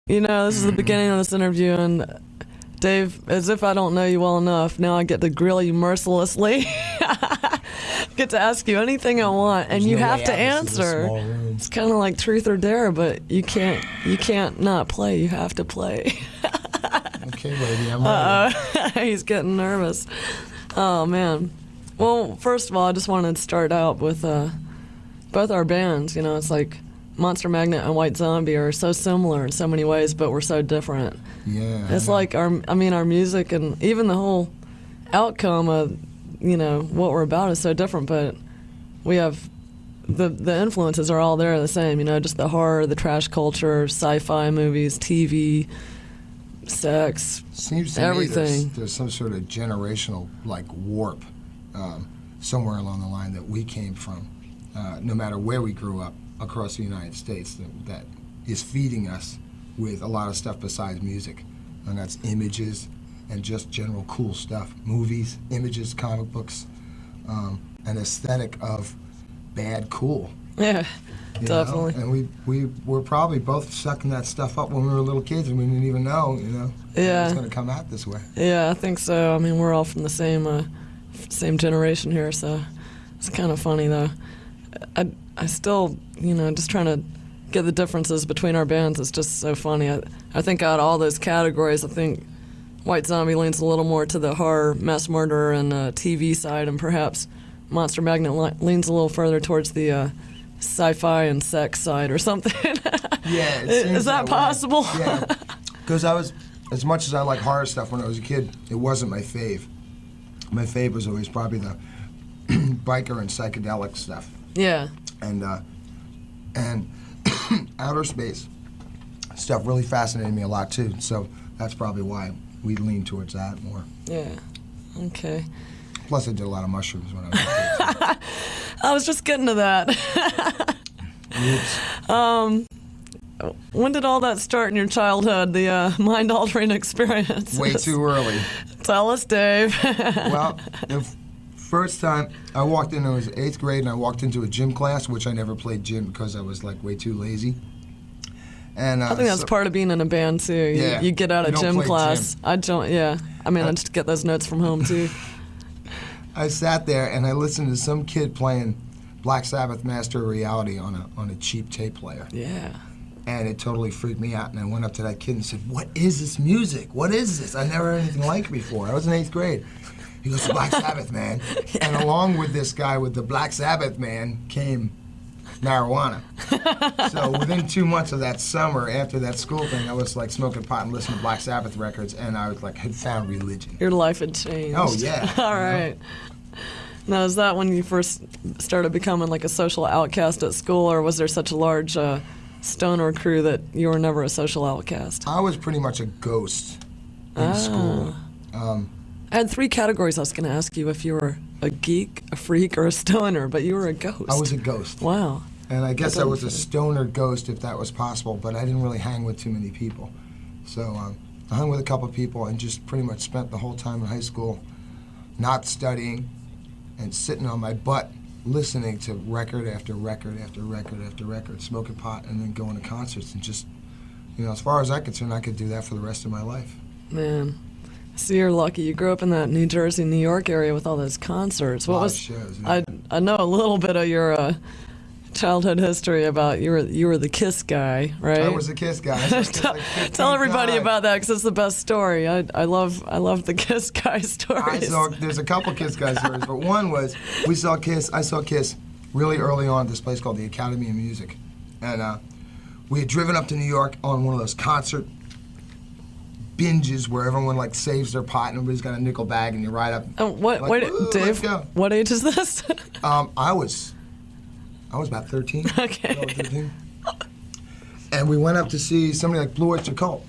This is the beginning of this interview, and Dave, as if I don't know you well enough, now I get to grill you mercilessly. Get to ask you anything I want, and you have to answer. It's kind of like truth or dare, but you can't not play. You have to play. Okay, baby, I'm ready. He's getting nervous. Oh, man. Well, first of all, I just wanted to start out with both our bands. It's like Monster Magnet and White Zombie are so similar in so many ways, but we're so different. Yeah. It's like our music and even the whole outcome of, what we're about is so different, but we have the influences are all there the same, just the horror, the trash culture, sci-fi movies, TV, sex, seems to everything. Me there's some sort of generational warp somewhere along the line that we came from, no matter where we grew up across the United States, that is feeding us with a lot of stuff besides music, and that's images and just general cool stuff, movies, images, comic books, an aesthetic of bad cool. Yeah, definitely. And we were probably both sucking that stuff up when we were little kids, and we didn't even know, yeah, it was going to come out this way. Yeah, I think so. We're all from the same generation here, so it's kind of funny though. I still, just trying to get the differences between our bands is just so funny. I think out of all those categories, I think White Zombie leans a little more to the horror, mass murder, and TV side, and perhaps Monster Magnet leans a little further towards the sci-fi and sex side or something. Yeah, is that possible? Yeah, because as much as I like horror stuff when I was a kid, it wasn't my fave. My fave was always probably the biker and psychedelic stuff. Yeah. And outer space stuff really fascinated me a lot too. So that's probably why we lean towards that more. Yeah. Okay. Plus, I did a lot of mushrooms when I was a kid. I was just getting to that. Oops. When did all that start in your childhood, the mind-altering experience? Way too early. Tell us, Dave. Well, the first time I walked in, I was 8th grade, and I walked into a gym class, which I never played gym because I was way too lazy. And I think that's part of being in a band too. You get out of gym class. Gym. I don't. Yeah. I just get those notes from home too. I sat there and I listened to some kid playing Black Sabbath Master of Reality on a cheap tape player. Yeah. And it totally freaked me out. And I went up to that kid and said, "What is this music? What is this? I never heard anything like it before." I was in 8th grade. He goes, "Black Sabbath, man." Yeah. And along with this guy with the Black Sabbath man came marijuana. So within 2 months of that summer, after that school thing, I was smoking pot and listening to Black Sabbath records, and I was had found religion. Your life had changed. Oh yeah. All right. Now, is that when you first started becoming a social outcast at school, or was there such a large stoner crew that you were never a social outcast? I was pretty much a ghost in school. I had 3 categories I was going to ask you if you were a geek, a freak, or a stoner, but you were a ghost. I was a ghost. Wow. And I guess I was a stoner ghost if that was possible, but I didn't really hang with too many people. So I hung with a couple of people and just pretty much spent the whole time in high school not studying and sitting on my butt listening to record after record after record after record, smoking pot, and then going to concerts. And just, as far as I'm concerned, I could do that for the rest of my life. Man. So you're lucky. You grew up in that New Jersey, New York area with all those concerts. What was shows? Yeah. I know a little bit of your childhood history about you were the Kiss guy, right? I was the Kiss guy. Tell everybody about that because it's the best story. I love the Kiss guy stories. There's a couple Kiss guy stories, but one was I saw Kiss really early on at this place called the Academy of Music, and we had driven up to New York on one of those concert binges where everyone saves their pot and everybody's got a nickel bag and you ride up. Dave? What age is this? I was about 13. Okay. 13. And we went up to see somebody like Blue Oyster Cult.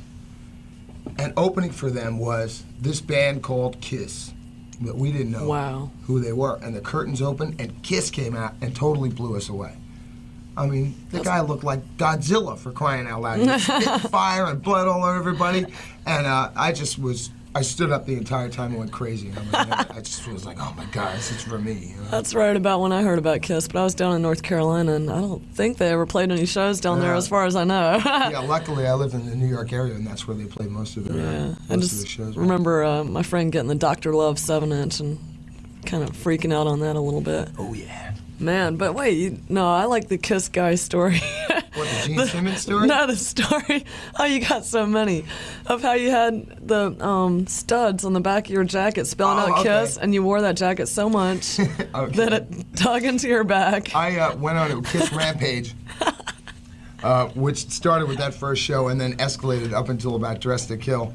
And opening for them was this band called Kiss, that we didn't know who they were. And the curtains opened and Kiss came out and totally blew us away. The guy looked like Godzilla, for crying out loud. He was spitting fire and blood all over everybody. And I just was I stood up the entire time and went crazy. And I just was like, oh my God, this is for me. You know? That's right about when I heard about Kiss, but I was down in North Carolina, and I don't think they ever played any shows down there as far as I know. Yeah, luckily I live in the New York area, and that's where they play most of their, most of their shows. I remember my friend getting the Dr. Love 7-inch and kind of freaking out on that a little bit. Oh, yeah. Man, but wait, no, I like the Kiss guy story. What, the Gene Simmons story? No, the story. Oh, you got so many. Of how you had the studs on the back of your jacket spelling out Kiss, and you wore that jacket so much that it dug into your back. I went on a Kiss rampage, which started with that first show and then escalated up until about Dress to Kill,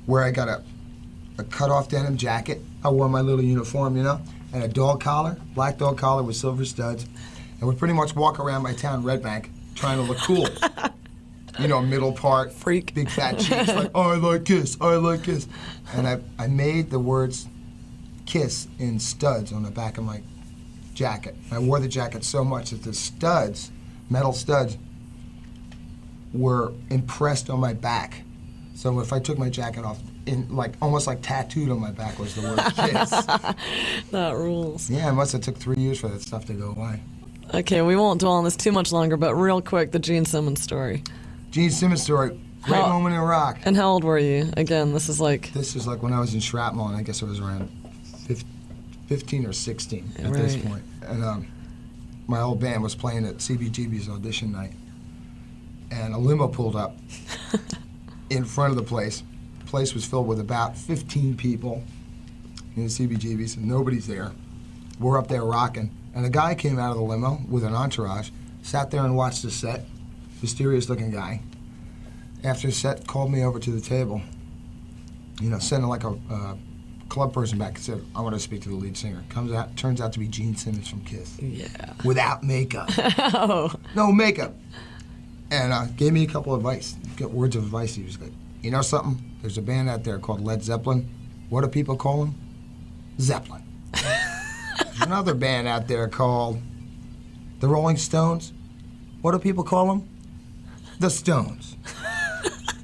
where I got a cut-off denim jacket. I wore my little uniform, you know, and a dog collar, black dog collar with silver studs. And would pretty much walk around my town, Red Bank, trying to look cool. You know, middle part, freak, big fat cheeks, like, oh, I like Kiss, I like Kiss. And I made the words Kiss in studs on the back of my jacket. I wore the jacket so much that the studs, metal studs, were impressed on my back. So if I took my jacket off, almost like tattooed on my back was the word Kiss. That rules. Yeah, it must have took 3 years for that stuff to go away. Okay, we won't dwell on this too much longer, but real quick, the Gene Simmons story. Gene Simmons story, great moment in rock. And how old were you? Again, this is like when I was in Shrapnel, and I guess I was around 15 or 16 at this point. And my old band was playing at CBGB's audition night, and a limo pulled up in front of the place. The place was filled with about 15 people in the CBGB's, and nobody's there. We're up there rocking. And a guy came out of the limo with an entourage, sat there and watched the set, mysterious-looking guy. After the set, called me over to the table, you know, sending like a club person back and said, I want to speak to the lead singer. Turns out to be Gene Simmons from Kiss. Yeah. Without makeup. Oh. No makeup. And gave me a couple of words of advice. He was like, you know something? There's a band out there called Led Zeppelin. What do people call them? Zeppelin. There's another band out there called the Rolling Stones. What do people call them? The Stones.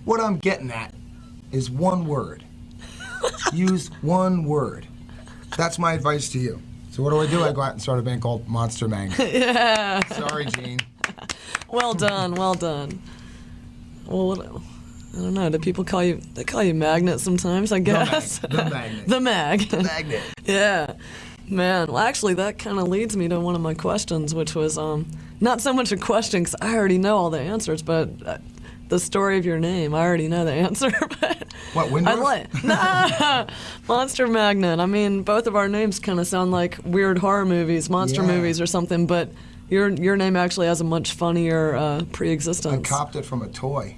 What I'm getting at is one word. Use one word. That's my advice to you. So what do? I go out and start a band called Monster Magnet. Yeah. Sorry, Gene. Well done, well done. Well, I don't know. Do people call you? They call you Magnet sometimes, I guess. The Magnet. The Mag. The Magnet. Yeah. Man, well, actually, that kind of leads me to one of my questions, which was not so much a question, because I already know all the answers, but the story of your name, I already know the answer. But what, Wyndorf? Nah, Monster Magnet. I mean, both of our names kind of sound like weird horror movies, monster movies or something, but your name actually has a much funnier pre-existence. I copped it from a toy.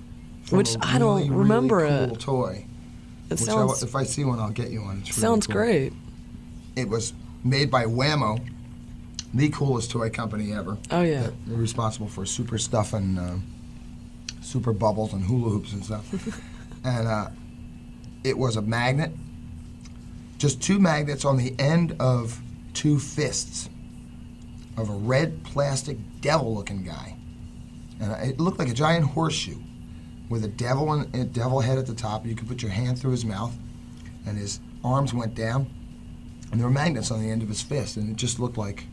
Which I don't remember really cool toy. It sounds... if I see one, I'll get you one. It's really sounds cool. Great. It was made by Whammo, the coolest toy company ever. Oh, yeah. They're responsible for super stuff and super bubbles and hula hoops and stuff. And it was a magnet, just two magnets on the end of two fists of a red plastic devil-looking guy. And it looked like a giant horseshoe with a devil head at the top. You could put your hand through his mouth, and his arms went down. And there were magnets on the end of his fist, and it just looked like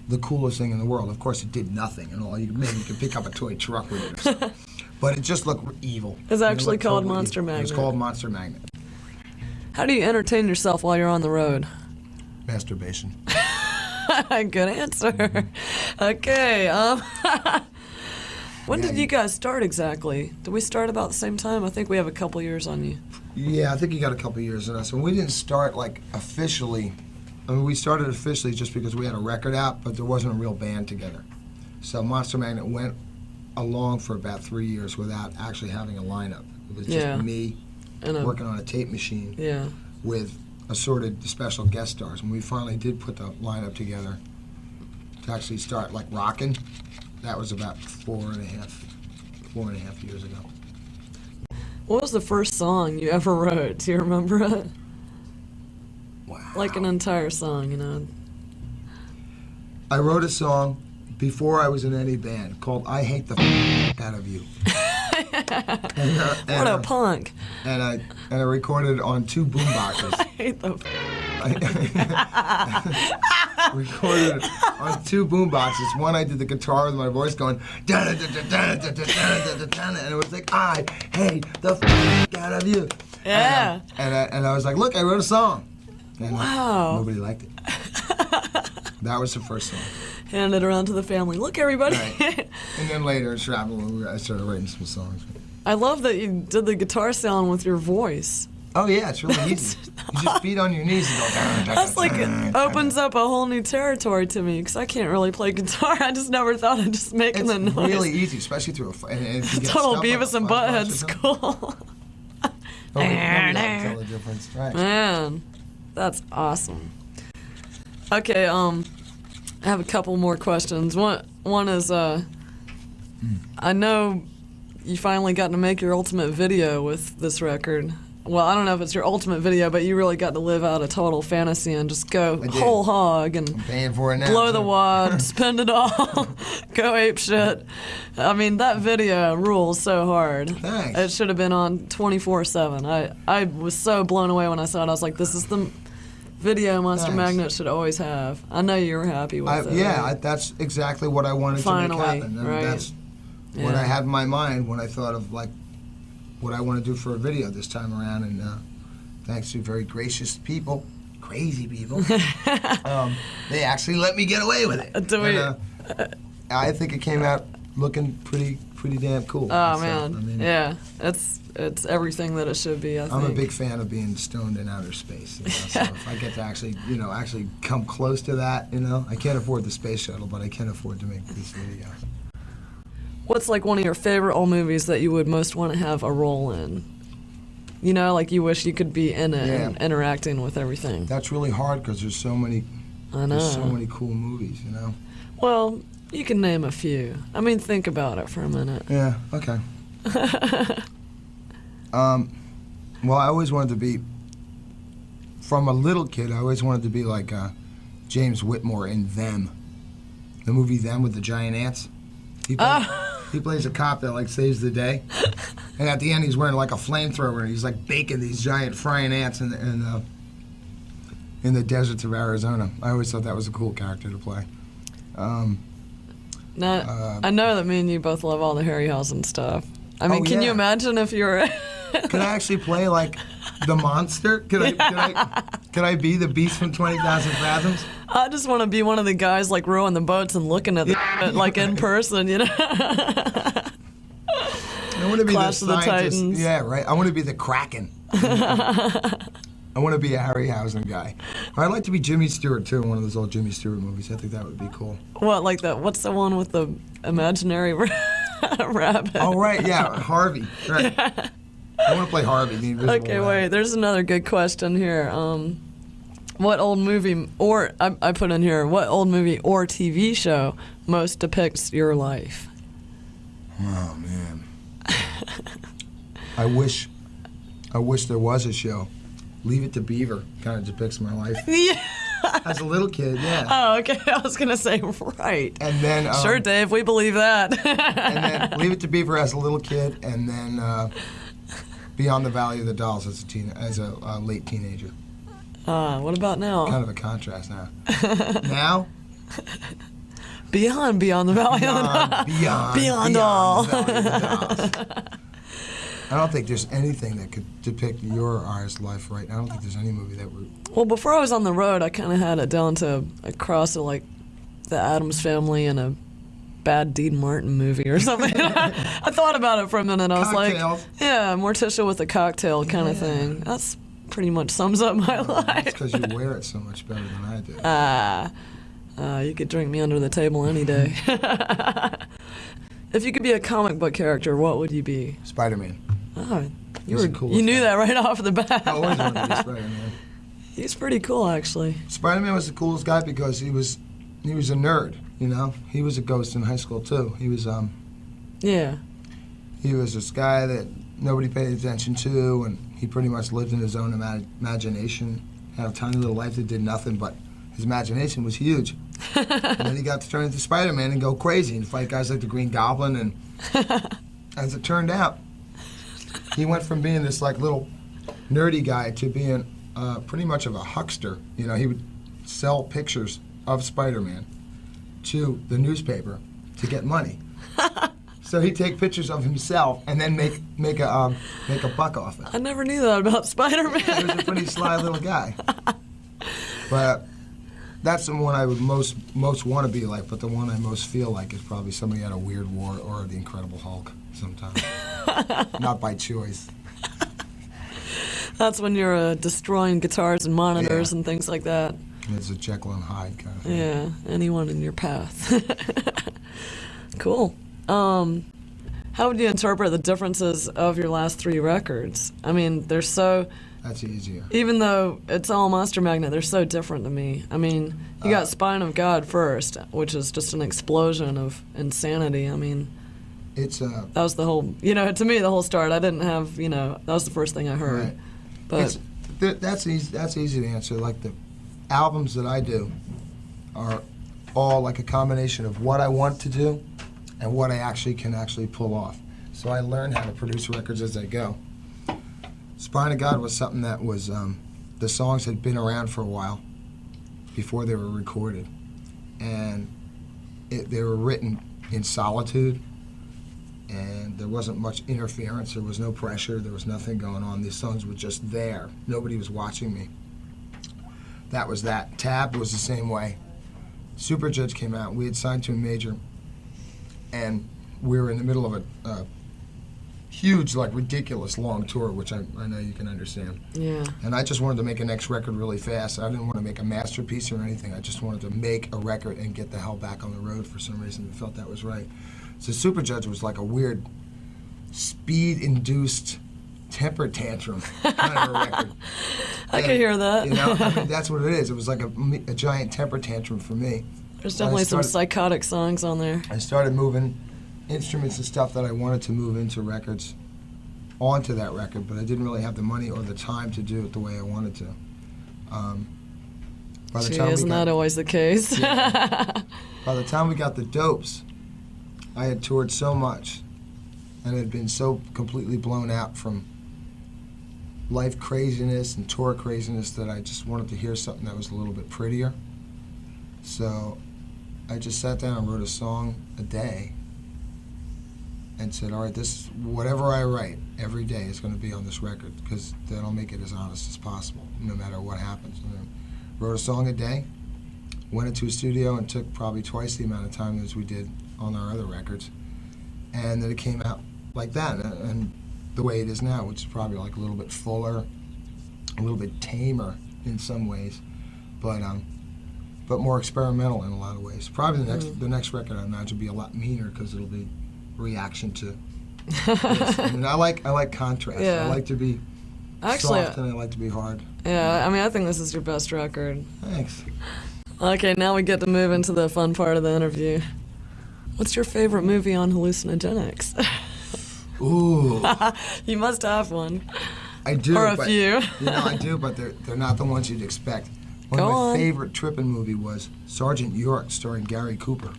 the coolest thing in the world. Of course, it did nothing, and all you could pick up a toy truck with it or something. But it just looked evil. It's actually called Monster Magnet. It's called Monster Magnet. How do you entertain yourself while you're on the road? Masturbation. Good answer. Okay. When did you guys start exactly? Did we start about the same time? I think we have a couple years on you. Yeah, I think you got a couple years on us. And we didn't start like officially. I mean, we started officially just because we had a record out, but there wasn't a real band together. So Monster Magnet went along for about 3 years without actually having a lineup. It was just me working on a tape machine with assorted special guest stars. And we finally did put the lineup together to actually start like rocking. That was about four and a half years ago. What was the first song you ever wrote? Do you remember it? Wow. Like an entire song, you know? I wrote a song before I was in any band called I Hate the Out of You. What a punk. And I recorded on 2 boomboxes. I hate the Recorded on 2 boomboxes. One, I did the guitar with my voice going, and it was like, I hate the out of you. Yeah. And I was like, look, I wrote a song. And Wow. nobody liked it. That was the first song. Hand it around to the family. Look, everybody. Right. And then later in travel, I started writing some songs. I love that you did the guitar sound with your voice. Oh yeah, it's really easy. You just beat on your knees and go. That's like, it opens up a whole new territory to me, because I can't really play guitar. I just never thought of just making the It's noise. really easy, especially through a. And if you get Total stuff Beavis and like a Butthead flashlight or something, school. nobody can tell the difference. Right. Man, that's awesome. Okay, I have a couple more questions. One is, I know you finally got to make your ultimate video with this record. Well, I don't know if it's your ultimate video, but you really got to live out a total fantasy and just go whole hog and I'm paying for it now. blow too. the wad, spend it all, go ape shit. I mean, that video rules so hard. Thanks. It should have been on 24/7. I was so blown away when I saw it. I was like, this is the video Monster Thanks. Magnet should always have. I know you were happy with it. Yeah, that's exactly what I wanted Finally, to make happen. And right. that's what Yeah. I had in my mind when I thought of like what I want to do for a video this time around. And thanks to very gracious people, crazy people, they actually let me get away with it. Do we- And, I think it came out looking pretty damn cool. Oh So, man, I mean, yeah, it's everything that it should be. I think. I'm a big fan of being stoned in outer space. So if I get to actually come close to that, I can't afford the space shuttle, but I can afford to make this video. What's like one of your favorite old movies that you would most want to have a role in? Like you wish you could be in it and interacting with everything. That's really hard because there's so many. I know. There's so many cool movies, Well, you can name a few. I mean, think about it for a minute. Yeah. Okay. Well, I always wanted to be. From a little kid, I always wanted to be like James Whitmore in Them, the movie Them with the giant ants. He plays a cop that like saves the day, and at the end he's wearing like a flamethrower and he's like baking these giant frying ants in the deserts of Arizona. I always thought that was a cool character to play. Now, I know that me and you both love all the Harryhausen stuff. I mean, can you yeah. imagine if you were? Could I actually play like the monster? Could I be the beast from 20,000 Fathoms? I just want to be one of the guys like rowing the boats and looking at the like in person, I want to be Clash the of the scientist. Titans. Yeah, right. I want to be the Kraken. I want to be a Harryhausen guy. I'd like to be Jimmy Stewart too in one of those old Jimmy Stewart movies. I think that would be cool. What, like that? What's the one with the imaginary rabbit? Oh right, yeah, Harvey. Right. I want to play Harvey, the invisible Okay, rabbit. wait. There's another good question here. What old movie or I put in here? What old movie or TV show most depicts your life? Oh man. I wish there was a show. Leave It to Beaver kind of depicts my life. Yeah. As a little kid, yeah. Oh, okay. I was gonna say right. And then Sure, Dave. We believe that. and then Leave It to Beaver as a little kid, and then Beyond the Valley of the Dolls as a late teenager. What about now? Kind of a contrast now. Now? Beyond the Valley of the Dolls. Beyond all. the Valley of the Dolls. I don't think there's anything that could depict your or ours life right now. I don't think there's any movie that would. Well, before I was on the road, I kind of had it down to a cross of like the Addams Family and a bad Dean Martin movie or something. I thought about it for a minute. I was Cocktails. like, yeah, Morticia with a cocktail kind of thing. That's pretty much sums up my It's life. because you wear it so much better than I do. You could drink me under the table any day. If you could be a comic book character, what would you be? Spider-Man. Oh, He's the coolest you knew guy. that right off the bat. I always wanted to be Spider-Man. He's pretty cool, actually. Spider-Man was the coolest guy because he was a nerd, He was a ghost in high school too. He was Yeah. he was this guy that nobody paid attention to, and he pretty much lived in his own imagination. Had a tiny little life that did nothing, but his imagination was huge. And then he got to turn into Spider-Man and go crazy and fight guys like the Green Goblin, and as it turned out, He went from being this like little nerdy guy to being pretty much of a huckster. You know, he would sell pictures of Spider-Man to the newspaper to get money. So he'd take pictures of himself and then make a buck off it. I never knew that about Spider-Man. He was a pretty sly little guy. But that's the one I would most want to be like. But the one I most feel like is probably somebody at a Weird War or the Incredible Hulk sometimes. Not by choice. That's when you're destroying guitars and monitors and things like that. It's a Jekyll and Hyde kind of thing. Yeah, anyone in your path. Cool. How would you interpret the differences of your last 3 records? I mean, they're so... That's easier. Even though it's all Monster Magnet, they're so different to me. I mean, you got Spine of God first, which is just an explosion of insanity. I mean, it's that was the whole, to me, the whole start. I didn't have, that was the first thing I heard. Right. But that's easy to answer. Like the albums that I do are all like a combination of what I want to do and what I can pull off. So I learn how to produce records as I go. Spine of God was something that was, the songs had been around for a while before they were recorded. And they were written in solitude, and there wasn't much interference. There was no pressure. There was nothing going on. These songs were just there. Nobody was watching me. That was that. Tab was the same way. Super Judge came out. We had signed to a major, and we were in the middle of a huge, like, ridiculous long tour, which I know you can understand. yeah. And I just wanted to make a next record really fast. I didn't want to make a masterpiece or anything. I just wanted to make a record and get the hell back on the road for some reason. I felt that was right. So Super Judge was like a weird speed-induced temper tantrum kind of a record. I can hear that. I mean, that's what it is. It was like a giant temper tantrum for me. There's definitely some psychotic songs on there. I started moving instruments and stuff that I wanted to move into records onto that record, but I didn't really have the money or the time to do it the way I wanted to. Isn't that always the case? Yeah. By the time we got the Dopes, I had toured so much and had been so completely blown out from life craziness and tour craziness that I just wanted to hear something that was a little bit prettier. So I just sat down and wrote a song a day and said, all right, this whatever I write every day is going to be on this record, because then I'll make it as honest as possible, no matter what happens. And then wrote a song a day, went into a studio and took probably twice the amount of time as we did on our other records, and then it came out like that, and the way it is now, which is probably like a little bit fuller, a little bit tamer in some ways, but more experimental in a lot of ways. Probably the next record I imagine will be a lot meaner, because it'll be reaction to this. I mean, I like contrast. Yeah. I like to be soft and I like to be hard. Yeah, I mean, I think this is your best record. Thanks. Okay, now we get to move into the fun part of the interview. What's your favorite movie on hallucinogenics? Ooh. You must have one. I do. Or a few. I do, but they're not the ones you'd expect. One Go of my on. favorite tripping movie was Sergeant York, starring Gary Cooper.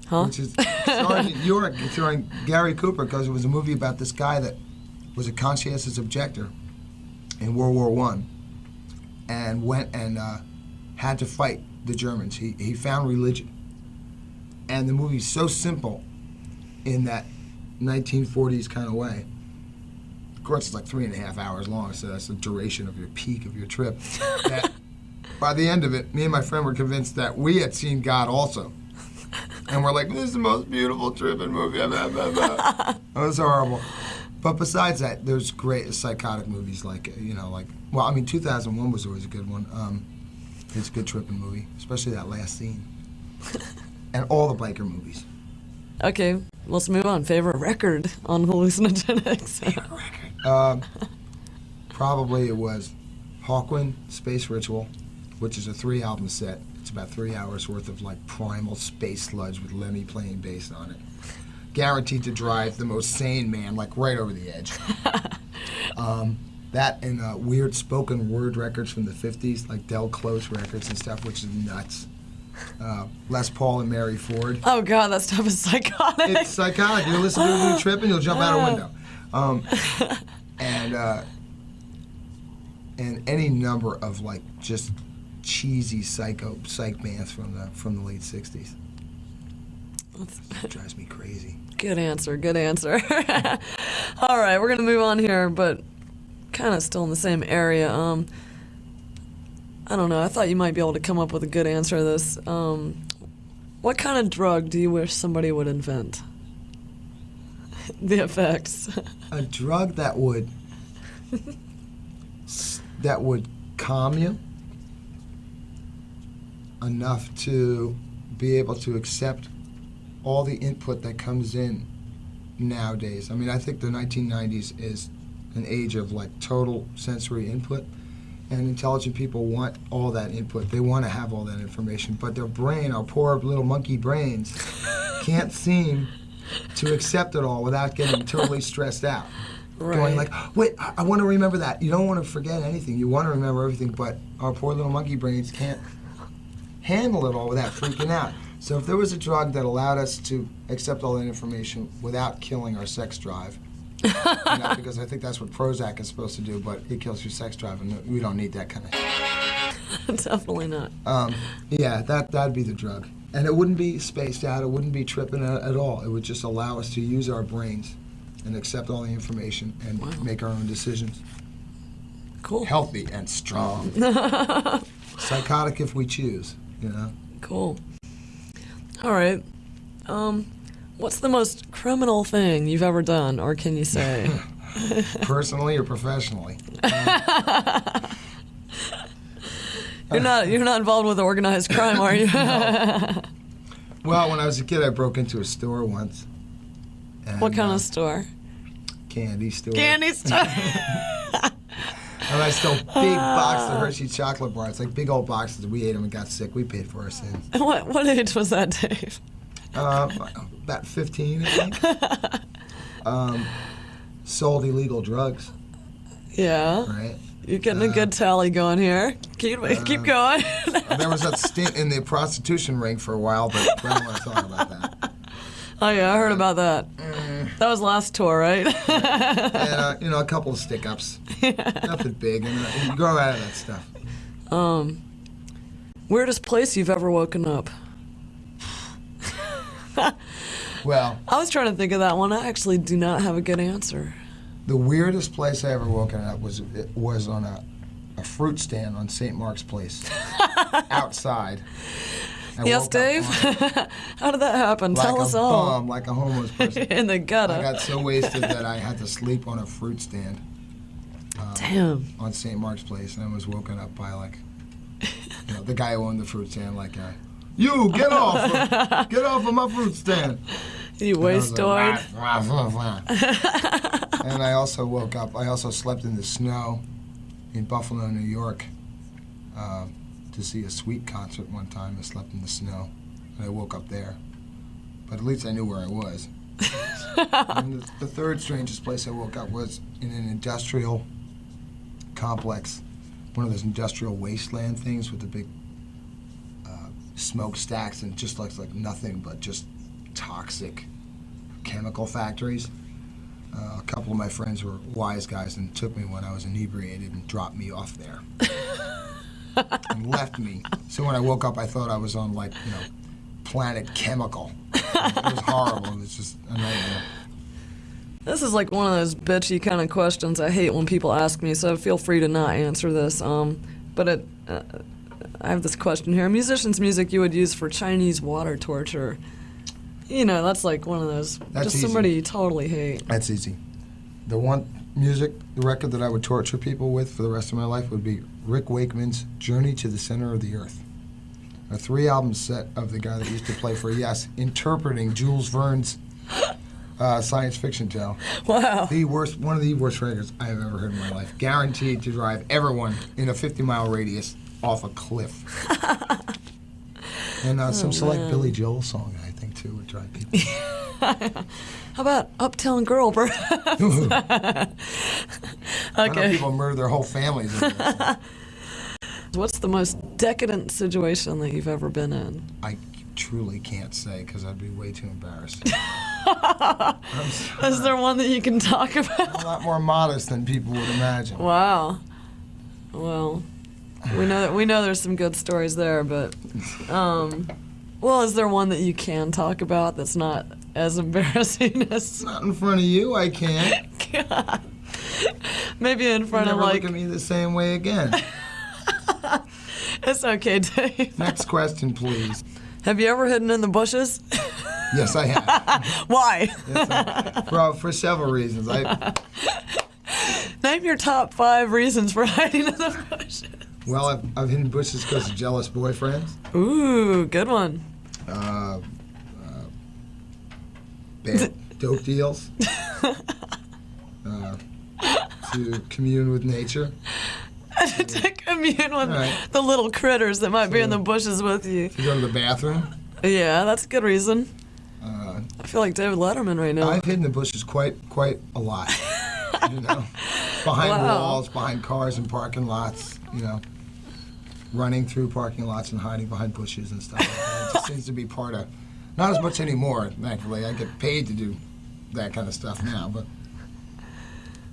Huh? Which is Sergeant York starring Gary Cooper, because it was a movie about this guy that was a conscientious objector in World War I and went and had to fight the Germans. He found religion. And the movie's so simple in that 1940s kind of way. Of course, it's like 3.5 hours long, so that's the duration of your peak of your trip. That by the end of it, me and my friend were convinced that we had seen God also. And we're like, this is the most beautiful tripping movie I've ever. It was horrible. But besides that, there's great psychotic movies like 2001 was always a good one. It's a good tripping movie, especially that last scene. And all the biker movies. Okay, let's move on. Favorite record on hallucinogenics? Favorite record? Probably it was Hawkwind, Space Ritual, which is a 3-album set. It's about 3 hours worth of like primal space sludge with Lemmy playing bass on it. Guaranteed to drive the most sane man like right over the edge. That and weird spoken word records from the 50s, like Del Close records and stuff, which is nuts. Les Paul and Mary Ford. Oh God, that stuff is psychotic. It's psychotic. You listen to a new trip and you'll jump out a window. And any number of like just cheesy psych bands from the late '60s. It drives me crazy. Good answer. Good answer. All right, we're gonna move on here, but kind of still in the same area. I don't know. I thought you might be able to come up with a good answer to this. What kind of drug do you wish somebody would invent? The effects. A drug that would calm you enough to be able to accept all the input that comes in nowadays. I mean, I think the 1990s is an age of like total sensory input, and intelligent people want all that input. They want to have all that information, but their brain, our poor little monkey brains, can't seem to accept it all without getting totally stressed out. Right. Going like, wait, I want to remember that. You don't want to forget anything. You want to remember everything, but our poor little monkey brains can't handle it all without freaking out. So if there was a drug that allowed us to accept all that information without killing our sex drive, because I think that's what Prozac is supposed to do, but it kills your sex drive, and we don't need that kind of Definitely not. yeah, that'd be the drug. And it wouldn't be spaced out, it wouldn't be tripping at all. It would just allow us to use our brains and accept all the information and make our own decisions. Cool. Healthy and strong. Psychotic if we choose, Cool. All right. What's the most criminal thing you've ever done, or can you say? Personally or professionally? You're not involved with organized crime, are you? No. Well, when I was a kid, I broke into a store once. And, What kind of store? Candy store. Candy store. And I stole big boxes of Hershey chocolate bars, like big old boxes. We ate them and got sick. We paid for our sins. What age was that, Dave? About 15, I think. Sold illegal drugs. Yeah. Right. You're getting a good tally going here. Keep going. There was that stint in the prostitution ring for a while, but I don't want to talk about that. Oh yeah, I heard about that. That was last tour, right? And a couple of stick-ups. Nothing big, and you grow out of that stuff. Weirdest place you've ever woken up? Well, I was trying to think of that one. I actually do not have a good answer. the weirdest place I ever woken up was on a fruit stand on St. Mark's Place, outside. Yes, Dave? How did that happen? Tell us all. Bum, like a homeless person. In the gutter. I got so wasted that I had to sleep on a fruit stand. Damn. On St. Mark's Place, and I was woken up by the guy who owned the fruit stand, you get off! Get off of my fruit stand! You wastoid. And I also woke up. I also slept in the snow in Buffalo, New York, to see a Sweet concert one time. I slept in the snow, and I woke up there. But at least I knew where I was. And the third strangest place I woke up was in an industrial complex, one of those industrial wasteland things with the big smokestacks, and it just looks like nothing but just toxic chemical factories. A couple of my friends were wise guys and took me when I was inebriated and dropped me off there. And left me. So when I woke up, I thought I was on Planet Chemical. It was horrible. It was just a nightmare. This is like one of those bitchy kind of questions I hate when people ask me, so feel free to not answer this. But I have this question here. Musician's music you would use for Chinese water torture. That's like one of those. That's just easy. somebody you totally hate. That's easy. The record that I would torture people with for the rest of my life would be Rick Wakeman's Journey to the Center of the Earth. A 3-album set of the guy that used to play for Yes, interpreting Jules Verne's science fiction tale. Wow. One of the worst records I have ever heard in my life. Guaranteed to drive everyone in a 50-mile radius off a cliff. And some select Billy Joel song, I think, too, would drive people. How about Uptown Girl, bro? I know Okay. people murder their whole families over this. What's the most decadent situation that you've ever been in? I truly can't say because I'd be way too embarrassed. Is there one that you can talk about? A lot more modest than people would imagine. Wow. Well, we know there's some good stories there, but well, is there one that you can talk about that's not as embarrassing as? Not in front of you, I can't. God. Maybe in front of Never like. look at me the same way again. It's okay, Dave. Next question, please. Have you ever hidden in the bushes? Yes, I have. Why? Yes, for several reasons. Name your top 5 reasons for hiding in the bushes. Well, I've hidden bushes because of jealous boyfriends. Ooh, good one. Bad dope deals. To commune with nature. To commune with Right. the little critters that might be in the bushes with you. To go to the bathroom. Yeah, that's a good reason. I feel like David Letterman right now. I've hidden in the bushes quite a lot. You know, behind Wow. walls, behind cars and parking lots. You know, running through parking lots and hiding behind bushes and stuff like that. It just seems to be part of. Not as much anymore, thankfully. I get paid to do that kind of stuff now, but.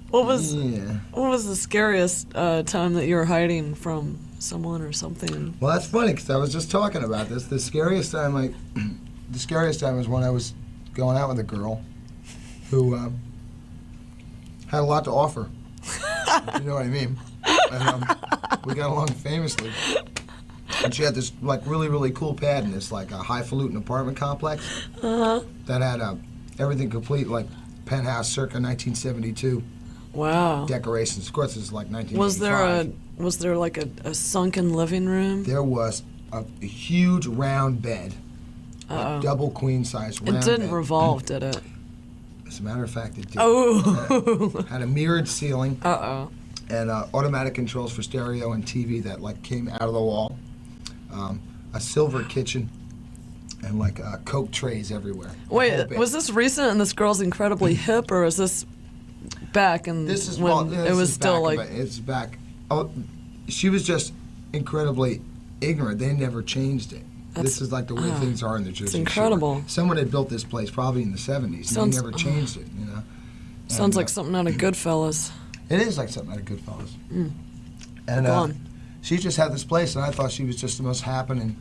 What was Yeah. what was the scariest time that you were hiding from someone or something? Well, that's funny because I was just talking about this. The scariest time was when I was going out with a girl who had a lot to offer. You know what I mean? And, we got along famously. And she had this like really cool pad in this like a highfalutin apartment complex that had everything complete, like penthouse circa 1972 Wow. decorations. Of course, it's like 1985. Was there like a sunken living room? There was a huge round bed, a double queen size round It didn't bed. revolve, did it? As a matter of fact, it did. Oh. Had a mirrored ceiling Uh-oh. and automatic controls for stereo and TV that like came out of the wall. A silver kitchen and like Coke trays everywhere. The whole Wait, bed. was this recent and this girl's incredibly hip, or is this back and This is when well, this it was is still back, like it's back. Oh, she was just incredibly ignorant. They never changed it. This is like the way things are in the Jersey Shore. incredible. Someone had built this place probably in the 70s, Sounds- and they never changed it. You know. sounds And, like something out of Goodfellas. It is like something out of Goodfellas. And Go on. she just had this place, and I thought she was just the most happening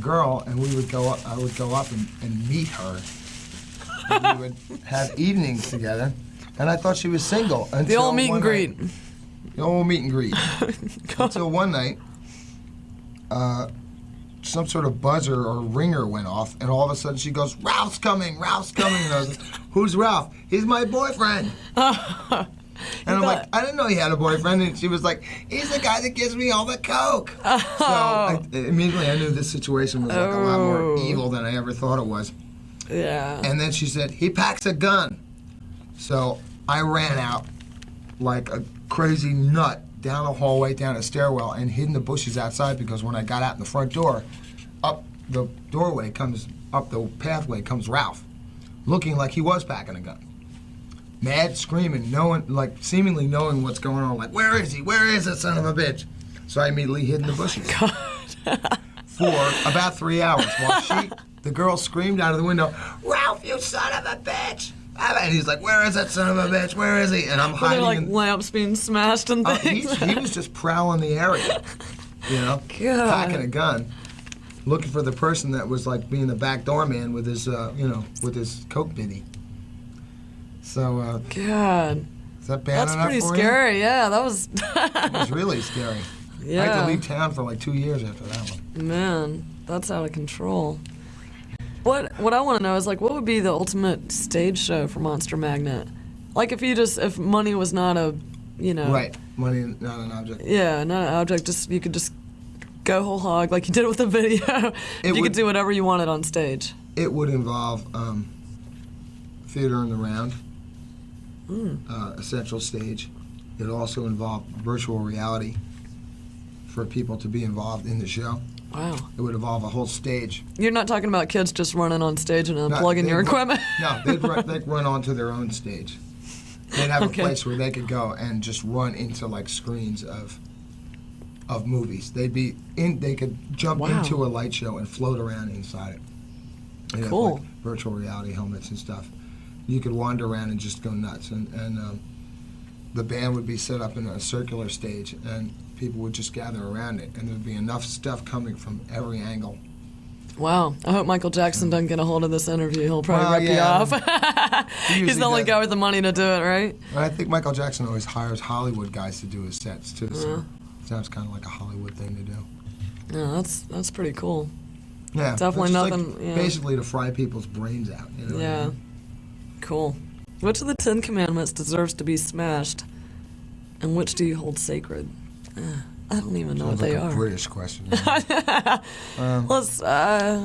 girl. And we would go up. I would go up and meet her. And we would have evenings together. And I thought she was single until The old meet one and greet. night- The old meet and greet. Until one night, some sort of buzzer or ringer went off, and all of a sudden she goes, "Ralph's coming! Ralph's coming!" And I was like, "Who's Ralph?" "He's my boyfriend." And I'm like, I didn't know he had a boyfriend. And she was like, "He's the guy that gives me all the coke." So immediately I knew this situation was like a lot more evil than I ever thought it was. Yeah. And then she said, "He packs a gun." So I ran out like a crazy nut down the hallway, down a stairwell, and hid in the bushes outside because when I got out in the front door, up the pathway comes Ralph, looking like he was packing a gun. Mad, screaming, seemingly knowing what's going on, like, "Where is he? Where is that son of a bitch?" So I immediately hid in the bushes for about 3 hours while the girl screamed out of the window, "Ralph, you son of a bitch!" And he's like, "Where is that son of a bitch? Where is he?" And I'm Were hiding there like in... lamps being smashed and things? He was just prowling the area, you know, God. packing a gun, looking for the person that was like being the backdoor man with his, with his coke biddy. So, God. is that bad That's enough pretty for scary. Yeah, that was. you? It was really scary. I had Yeah. to leave town for like 2 years after that one. Man, that's out of control. What I want to know is like, what would be the ultimate stage show for Monster Magnet? Like if money was not a, Right, money not an object. Yeah, not an object. You could just go whole hog like you did with the video. You could do whatever you wanted on stage. It would involve theater in the round, a central stage. It also involved virtual reality for people to be involved in the show. Wow. It would involve a whole stage. You're not talking about kids just running on stage and unplugging your equipment? No, they'd run onto their own stage. They'd have a place where they could go and just run into like screens of movies. They could jump into a light show and float around inside it. They'd Cool. have, like, virtual reality helmets and stuff. You could wander around and just go nuts. And the band would be set up in a circular stage, and people would just gather around it, and there'd be enough stuff coming from every angle. Wow. I hope Michael Jackson doesn't get a hold of this interview. He'll probably rip you off. He's the only guy with the money to do it, right? I think Michael Jackson always hires Hollywood guys to do his sets, too. So it sounds kind of like a Hollywood thing to do. Yeah, that's pretty cool. Yeah, Definitely just nothing. Like basically to fry people's brains out. You know what I mean? Cool. Which of the 10 Commandments deserves to be smashed, and which do you hold sacred? I don't even know what they are. British question. Let's. I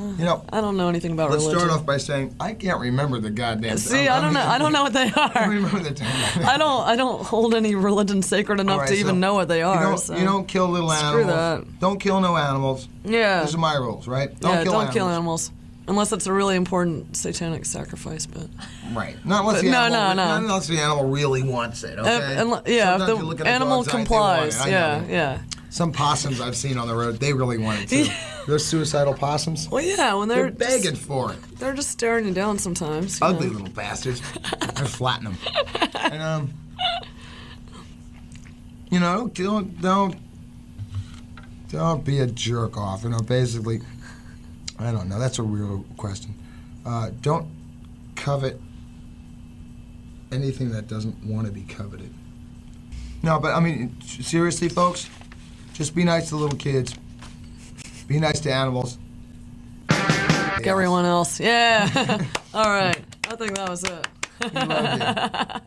don't know anything about religion. Let's start off by saying I can't remember the goddamn. See, I don't know. I don't know what they are. I don't remember the time. I don't hold any religion sacred enough to even know what they are. You don't kill little animals. Screw that. Don't kill no animals. Yeah. Those are my rules, right? Don't kill animals. Unless it's a really important satanic sacrifice, but right. Not unless not unless the animal really wants it. Okay. If the animal complies. Yeah. Some possums I've seen on the road, they really want it too. Those suicidal possums. Well, yeah, when they're begging for it. They're just staring you down sometimes. Ugly little bastards. They're flattening them. And don't be a jerk off. Basically. I don't know. That's a real question. Don't covet anything that doesn't want to be coveted. No, but I mean, seriously, folks, just be nice to little kids. Be nice to animals. Everyone else. Yeah. All right. I think that was it. We love you.